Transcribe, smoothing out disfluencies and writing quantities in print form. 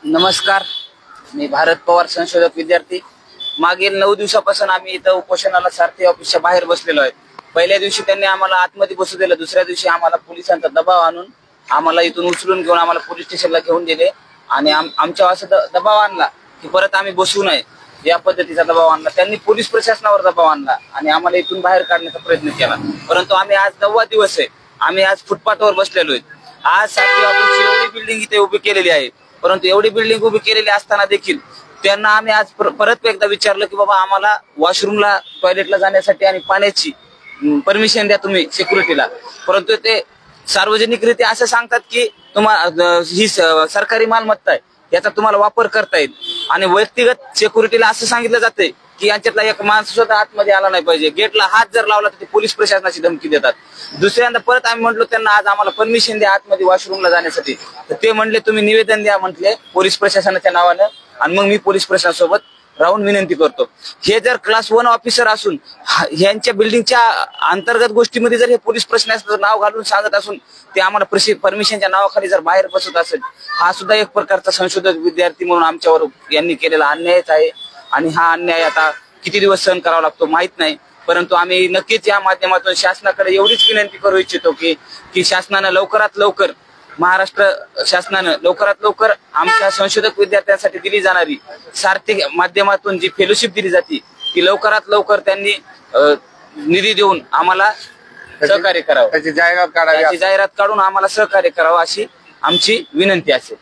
नमस्कार, मी भारत पवार संशोधक विद्यार्थी। मागील 9 दिवसापासून आम्ही इथं उपोषणाला सारथी ऑफिसच्या बाहेर बसलेलो आहे। पहिल्या दिवशी त्यांनी आम्हाला आतमध्ये बसू दिलं, दुसऱ्या दिवशी आम्हाला पोलिसांचा दबाव आणून आम्हाला इथून उचलून घेऊन आम्हाला पोलीस स्टेशनला घेऊन गेले आणि आमच्या असं दबाव आणला की परत आम्ही बसू नये, या पद्धतीचा दबाव आणला। त्यांनी पोलीस प्रशासनावर दबाव आणला आणि आम्हाला इथून बाहेर काढण्याचा प्रयत्न केला, परंतु आम्ही आज 9वा दिवस आहे, आम्ही आज फुटपाथवर बसलेलो आहे। आज सारथी ऑफिसची एवढी बिल्डिंग इथे उभी केलेली आहे, परंतु एवढी बिल्डिंग उभी केलेली असताना देखील त्यांना आम्ही आज परत एकदा विचारलं की बाबा आम्हाला वॉशरूमला टॉयलेटला जाण्यासाठी आणि पाण्याची परमिशन द्या तुम्ही सिक्युरिटीला, परंतु ते सार्वजनिकरित्या असं सांगतात की तुम्हाला ही सरकारी मालमत्ता आहे, याचा तुम्हाला वापर करता येईल आणि व्यक्तिगत सिक्युरिटीला असं सांगितलं जातंय की यांच्यातला एक माणूस सुद्धा आतमध्ये आला नाही पाहिजे। गेटला हात जर लावला तर ते पोलीस प्रशासनाची धमकी देतात। दुसऱ्यांदा परत आम्ही म्हटलो त्यांना आज आम्हाला परमिशन द्या आतमध्ये वॉशरूमला जाण्यासाठी, तर ते म्हणले तुम्ही निवेदन द्या म्हटले पोलीस प्रशासनाच्या नावानं, आणि मग मी पोलीस प्रशासनासोबत राहून विनंती करतो। हे जर क्लास 1 ऑफिसर असून यांच्या बिल्डिंगच्या अंतर्गत गोष्टीमध्ये जर हे पोलीस प्रशासनाचं नाव घालून सांगत असून ते आम्हाला परमिशनच्या नावाखाली जर बाहेर बसत असेल, हा सुद्धा एक प्रकारचा संशोधक विद्यार्थी म्हणून आमच्यावर यांनी केलेला अन्यायच आहे आणि हा अन्याय आता किती दिवस सहन करावा लागतो माहित नाही, परंतु आम्ही नक्कीच या माध्यमातून शासनाकडे एवढीच विनंती करू इच्छितो की शासनानं लवकरात लवकर, महाराष्ट्र शासनानं लवकरात लवकर आमच्या संशोधक विद्यार्थ्यांसाठी दिली जाणारी सारथी माध्यमातून जी फेलोशिप दिली जाते ती लवकरात लवकर त्यांनी निधी देऊन आम्हाला सहकार्य करावं, त्याची जाहिरात काढून आम्हाला सहकार्य करावं अशी आमची विनंती असेल।